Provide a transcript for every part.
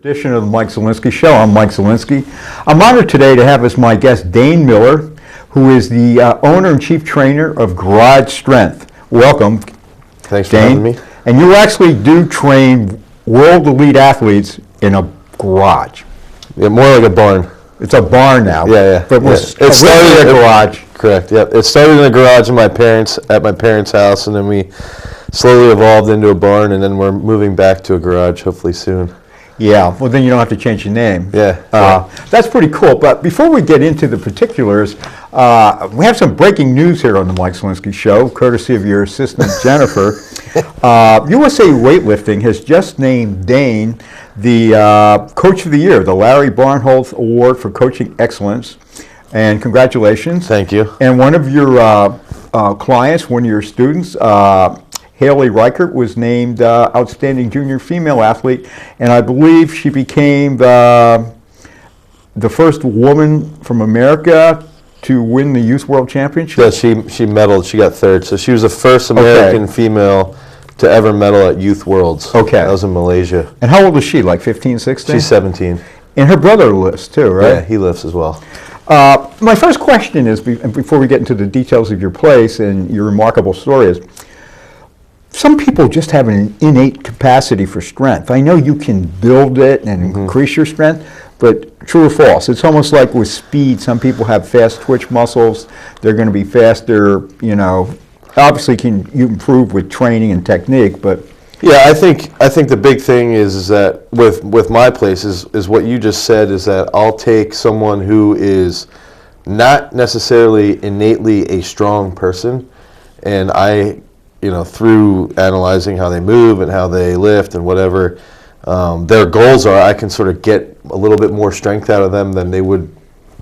Edition of the Mike Zielinski Show. I'm Mike Zielinski. I'm honored today to have as my guest Dane Miller, who is the owner and chief trainer of Garage Strength. Welcome. Thanks for having me. And you actually do train world elite athletes in a garage. Yeah, more like a barn. It's a barn now. Yeah. But it started in a garage. Correct. Yep. It started in a garage at my parents' house, and then we slowly evolved into a barn, and then we're moving back to a garage hopefully soon. Yeah, well then you don't have to change your name. Yeah. That's pretty cool. But before we get into the particulars, we have some breaking news here on the Mike Zielinski Show, courtesy of your assistant Jennifer. USA Weightlifting has just named Dane the Coach of the Year, the Larry Barnholtz Award for Coaching Excellence. And congratulations. Thank you. And one of your clients, one of your students, Haley Reichert, was named Outstanding Junior Female Athlete, and I believe she became the first woman from America to win the Youth World Championship. Yeah, she medaled. She got third. So she was the first American female to ever medal at Youth Worlds. Okay. That was in Malaysia. And how old is she, like 15, 16? She's 17. And her brother lifts too, right? Yeah, he lifts as well. My first question is, before we get into the details of your place and your remarkable story, is some people just have an innate capacity for strength. I know you can build it and increase your strength, but true or false? It's almost like with speed. Some people have fast twitch muscles. They're going to be faster, you know. Obviously, you improve with training and technique, but yeah, I think the big thing is that with my place is what you just said, is that I'll take someone who is not necessarily innately a strong person, and I, through analyzing how they move and how they lift and whatever their goals are, I can sort of get a little bit more strength out of them than they would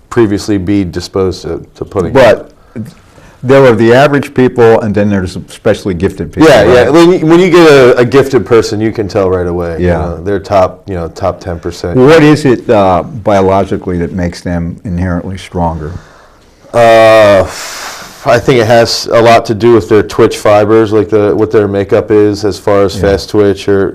previously be disposed to putting. But there are the average people, and then there's especially gifted people. Yeah, right? When you get a gifted person, you can tell right away. Yeah. They're top 10%. What is it biologically that makes them inherently stronger? I think it has a lot to do with their twitch fibers, like what their makeup is as far as fast twitch 1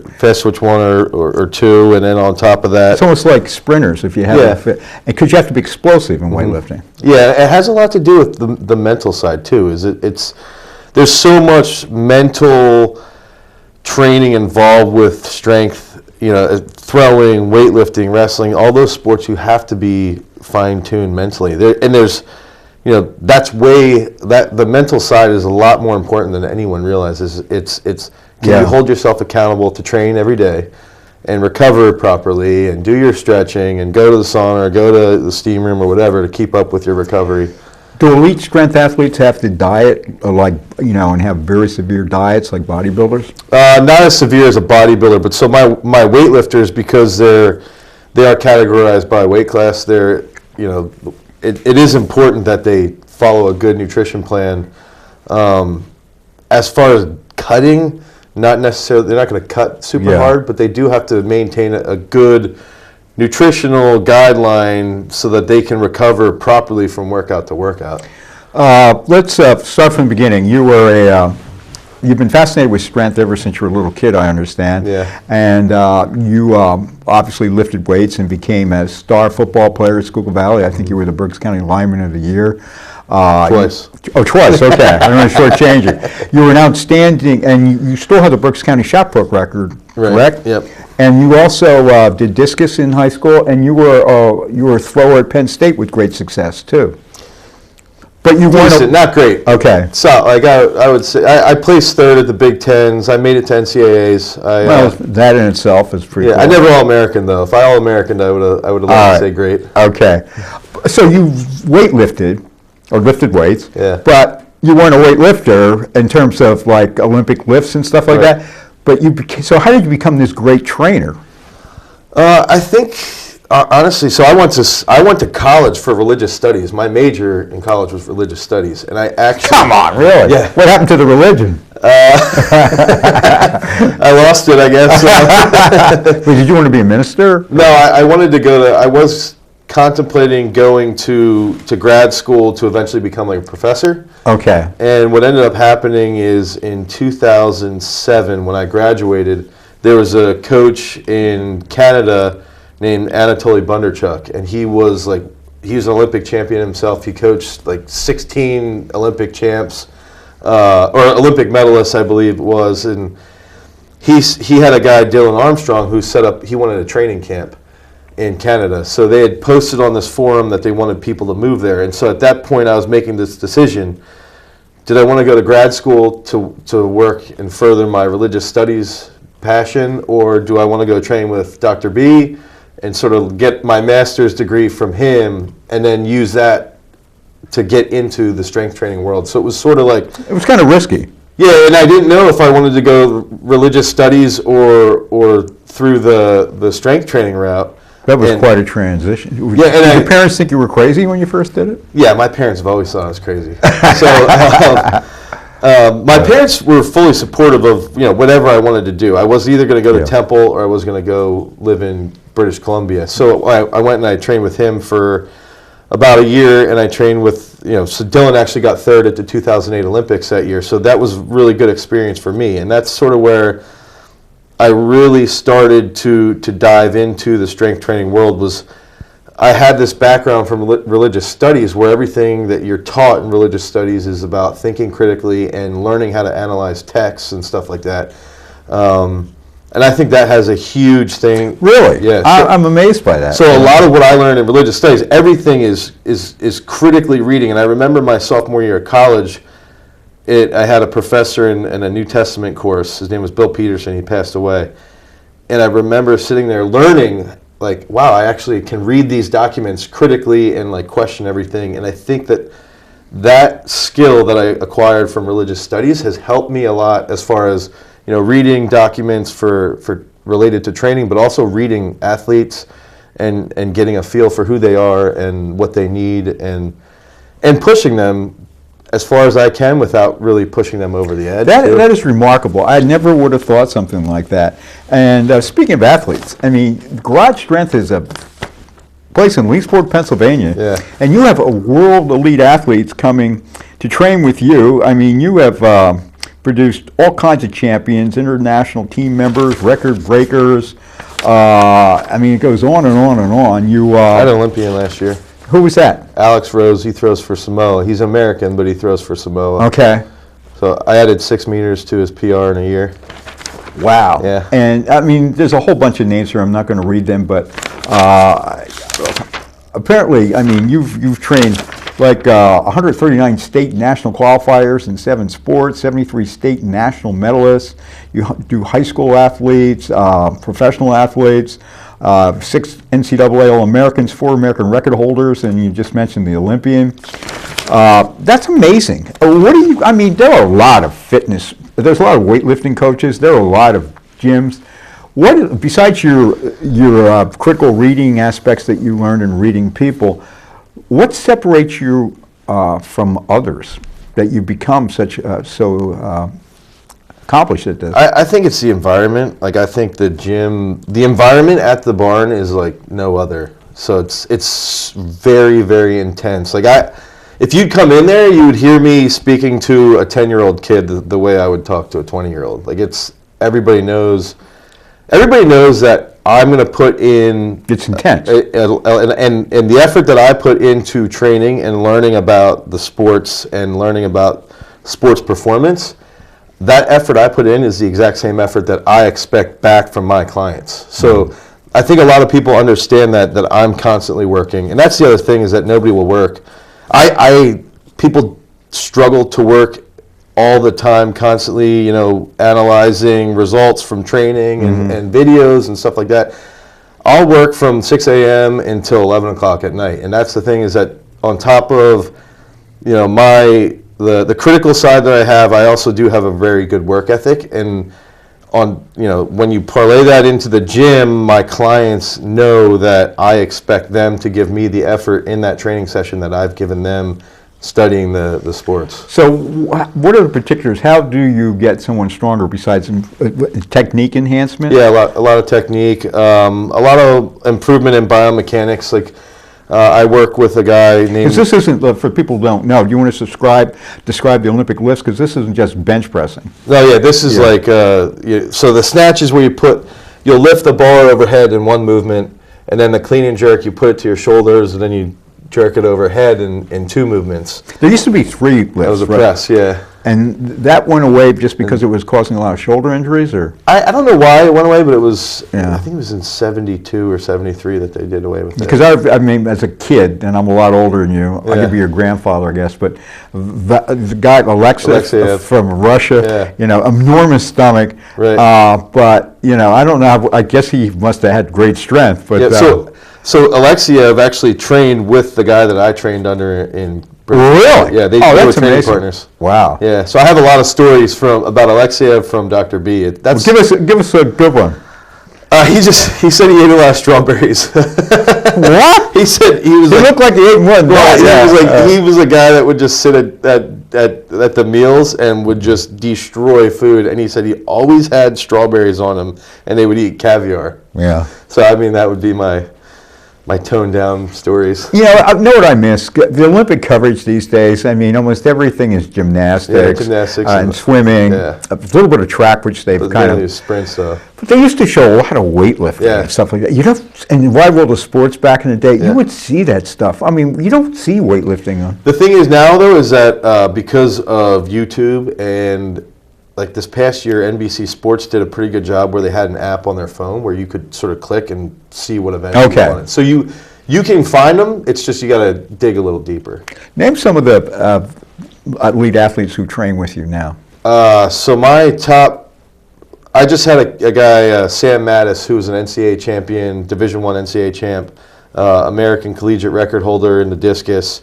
or 2, and then on top of that, it's almost like sprinters if you have because you have to be explosive in weightlifting. Yeah, it has a lot to do with the mental side too. There's so much mental training involved with strength, throwing, weightlifting, wrestling, all those sports. You have to be fine-tuned mentally. There's the mental side is a lot more important than anyone realizes. Can you hold yourself accountable to train every day and recover properly and do your stretching and go to the sauna or go to the steam room or whatever to keep up with your recovery. Do elite strength athletes have to diet and have very severe diets like bodybuilders? Not as severe as a bodybuilder, but so my weightlifters, because they are categorized by weight class, it is important that they follow a good nutrition plan. As far as cutting, not necessarily, they're not going to cut super hard, but they do have to maintain a good nutritional guideline so that they can recover properly from workout to workout. Let's start from the beginning. You've been fascinated with strength ever since you were a little kid, I understand. Yeah. And you obviously lifted weights and became a star football player at Schuylkill Valley. I think you were the Berks County Lineman of the Year. Twice. Twice, okay. I don't want to shortchange it. You were an outstanding, and you still have the Berks County shot put record, correct? Yep. And you also did discus in high school, and you were a thrower at Penn State with great success, too. But you weren't not great. Okay. So, I would say I placed third at the Big Tens. I made it to NCAAs. That in itself is pretty. Yeah, cool. I never All-American though. If I All-American, I would have loved to say great. Okay. So you weightlifted or lifted weights. Yeah. But you weren't a weightlifter in terms of like Olympic lifts and stuff like that. But so how did you become this great trainer? I think. Honestly, so I went to college for religious studies. My major in college was religious studies, and I actually... Come on, really? Yeah. What happened to the religion? I lost it, I guess. Wait, did you want to be a minister? No, I wanted to go to... I was contemplating going to grad school to eventually become like a professor. Okay. And what ended up happening is in 2007, when I graduated, there was a coach in Canada named Anatoly Bondarchuk, and he was an Olympic champion himself. He coached like 16 Olympic champs, or Olympic medalists, I believe it was, and he had a guy, Dylan Armstrong, who he wanted a training camp in Canada. So they had posted on this forum that they wanted people to move there. And so at that point I was making this decision. Did I want to go to grad school to work and further my religious studies passion, or do I want to go train with Dr. B and sort of get my master's degree from him and then use that to get into the strength training world? So it was sort of like... It was kind of risky. Yeah, and I didn't know if I wanted to go religious studies or through the strength training route. That was quite a transition. Yeah, and did your parents think you were crazy when you first did it? Yeah, my parents have always thought I was crazy. So my parents were fully supportive of whatever I wanted to do. I was either going to go to Temple or I was going to go live in British Columbia. So I went and I trained with him for about a year, and I trained with So Dylan actually got third at the 2008 Olympics that year. So that was a really good experience for me, and that's sort of where I really started to dive into the strength training world. Was I had this background from religious studies, where everything that you're taught in religious studies is about thinking critically and learning how to analyze texts and stuff like that. And I think that has a huge thing. Really? Yeah. I'm amazed by that. So a lot of what I learned in religious studies, everything is critically reading. And I remember my sophomore year at college, I had a professor in a New Testament course. His name was Bill Peterson. He passed away. And I remember sitting there learning, like, wow, I actually can read these documents critically and like question everything. And I think that skill that I acquired from religious studies has helped me a lot as far as reading documents for related to training, but also reading athletes and getting a feel for who they are and what they need and pushing them as far as I can without really pushing them over the edge. That is remarkable. I never would have thought something like that. And speaking of athletes, I mean, Garage Strength is a place in Leesport, Pennsylvania, and you have a world elite athletes coming to train with you. I mean, you have produced all kinds of champions, international team members, record breakers. I mean, it goes on and on and on. I had an Olympian last year. Who was that? Alex Rose. He throws for Samoa. He's American, but he throws for Samoa. Okay. So I added 6 meters to his PR in a year. Wow. Yeah. And I mean, there's a whole bunch of names here. I'm not going to read them, but apparently, I mean, you've trained like 139 state and national qualifiers in 7 sports, 73 state and national medalists. You do high school athletes, professional athletes, 6 NCAA All-Americans, 4 American record holders, and you just mentioned the Olympian. That's amazing. I mean, there are a lot of fitness, there's a lot of weightlifting coaches, there are a lot of gyms. What, besides your critical reading aspects that you learned in reading people, what separates you from others that you become so accomplished at this? I think it's the environment. Like, I think the environment at the barn is like no other. So it's very, very intense. Like, if you'd come in there, you would hear me speaking to a 10-year-old kid the way I would talk to a 20-year-old. Like, everybody knows that I'm going to put in... It's intense. And the effort that I put into training and learning about the sports and learning about sports performance, that effort I put in is the exact same effort that I expect back from my clients. So I think a lot of people understand that I'm constantly working. And that's the other thing, is that nobody will work. People struggle to work all the time, constantly, analyzing results from training and videos and stuff like that. I'll work from 6 a.m. until 11 o'clock at night. And that's the thing, is that on top of, the critical side that I have, I also do have a very good work ethic. And when you parlay that into the gym, my clients know that I expect them to give me the effort in that training session that I've given them studying the sports. So what are the particulars? How do you get someone stronger besides technique enhancement? Yeah, a lot of technique, a lot of improvement in biomechanics. Like, I work with a guy named... Because this isn't, for people who don't know, do you want to describe the Olympic lifts? Because this isn't just bench pressing. No, yeah, this is like, so the snatch is where you'll lift the bar overhead in one movement, And then the clean and jerk, you put it to your shoulders, and then you jerk it overhead in 2 movements. There used to be 3 lifts, That was a right? press, yeah. And that went away just because it was causing a lot of shoulder injuries, or? I don't know why it went away, but it was, Yeah. I think it was in 72 or 73 that they did away with it. Because I mean, as a kid, and I'm a lot older than you, I Yeah. could be your grandfather, I guess, but the guy, Alexeyev from Russia, Yeah. Enormous stomach, Right. but, I don't know, I guess he must have had great strength, but. Yeah, so Alexeyev actually trained with the guy that I trained under in Britain. Really? Yeah, they Oh, were that's training amazing. partners. Wow. Yeah, so I have a lot of stories about Alexeyev from Dr. B. That's Give us a good one. he said he ate a lot of strawberries. What? He said he was. He like, looked like he ate one. well, he was a guy that would just sit at the meals and would just destroy food. And he said he always had strawberries on him, and they would eat caviar. Yeah. So I mean, that would be my toned down stories. I know what I miss. The Olympic coverage these days, I mean, almost everything is gymnastics, Yeah, gymnastics and swimming, yeah. a little bit of track, which they've Those kind mainly of. sprint stuff. But they used to show a lot of weightlifting Yeah. and stuff like that. In Wide World of Sports back in the day, Yeah. you would see that stuff. I mean, you don't see weightlifting on. The thing is now, though, is that because of YouTube and like this past year, NBC Sports did a pretty good job where they had an app on their phone where you could sort of click and see what event you wanted. So you can find them. It's just you got to dig a little deeper. Name some of the elite athletes who train with you now. So my top, I just had a guy, Sam Mattis, who was an NCAA champion, Division I NCAA champ, American collegiate record holder in the discus,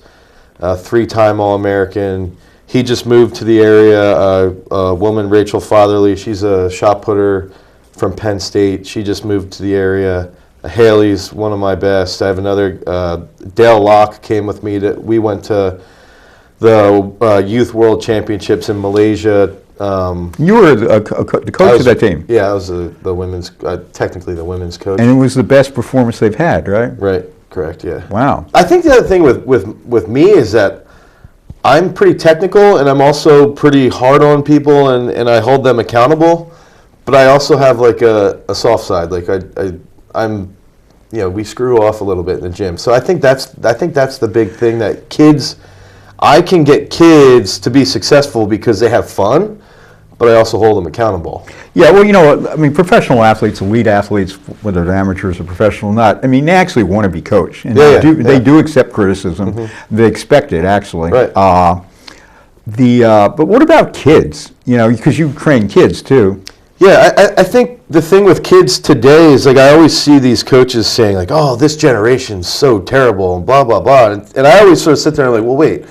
3-time All-American. He just moved to the area. A woman, Rachel Fatherly, she's a shot putter from Penn State. She just moved to the area. Haley's one of my best. I have another, Dale Locke came with me. We went to the Youth World Championships in Malaysia. You were the coach of that team. Yeah, I was the women's, technically the women's coach. And it was the best performance they've had, right? Right, correct, yeah. Wow. I think the other thing with me is that I'm pretty technical, and I'm also pretty hard on people, and I hold them accountable. But I also have like a soft side. Like I'm, we screw off a little bit in the gym. So I think that's the big thing that kids. I can get kids to be successful because they have fun, but I also hold them accountable. Yeah, well, I mean, professional athletes, elite athletes, whether they're amateurs or professional or not, I mean, they actually want to be coached. And they do accept criticism. Mm-hmm. They expect it, actually. Right. But what about kids? Because you train kids, too. Yeah, I think the thing with kids today is, like, I always see these coaches saying, like, oh, this generation's so terrible, and blah, blah, blah. And I always sort of sit there and I'm like, well, wait.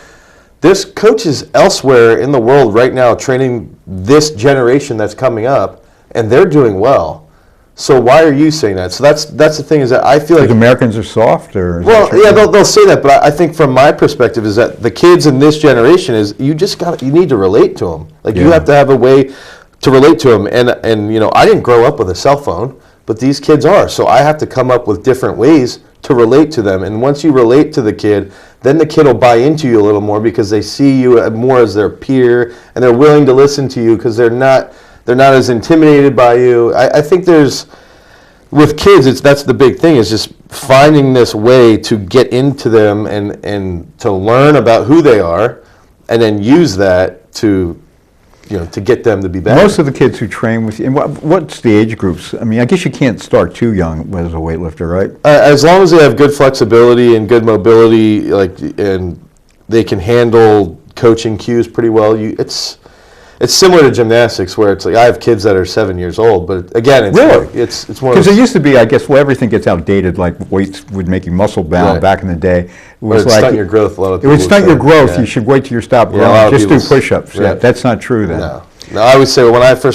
There's coaches elsewhere in the world right now training this generation that's coming up, and they're doing well. So why are you saying that? So that's the thing, is that I feel like Americans are soft, or well, yeah, they'll say that, but I think from my perspective is that the kids in this generation is you need to relate to them. Like you have to have a way to relate to them, and I didn't grow up with a cell phone, but these kids are. So I have to come up with different ways to relate to them, and once you relate to the kid, then the kid will buy into you a little more because they see you more as their peer, and they're willing to listen to you because they're not as intimidated by you. I think with kids, that's the big thing, is just finding this way to get into them and to learn about who they are, and then use that to get them to be better. Most of the kids who train with you, and what's the age groups? I mean, I guess you can't start too young as a weightlifter, right? As long as they have good flexibility and good mobility, and they can handle coaching cues pretty well, it's similar to gymnastics, where it's like I have kids that are 7 years old, but again, it's one of because it used to be, I guess, everything gets outdated. Like weights would make you muscle bound back in the day. It was like stunt your growth. A lot of it would people stunt your growth. Yeah. You should wait till you stop growing. Just do push-ups. Right. Yeah, that's not true then. No, I would say when I first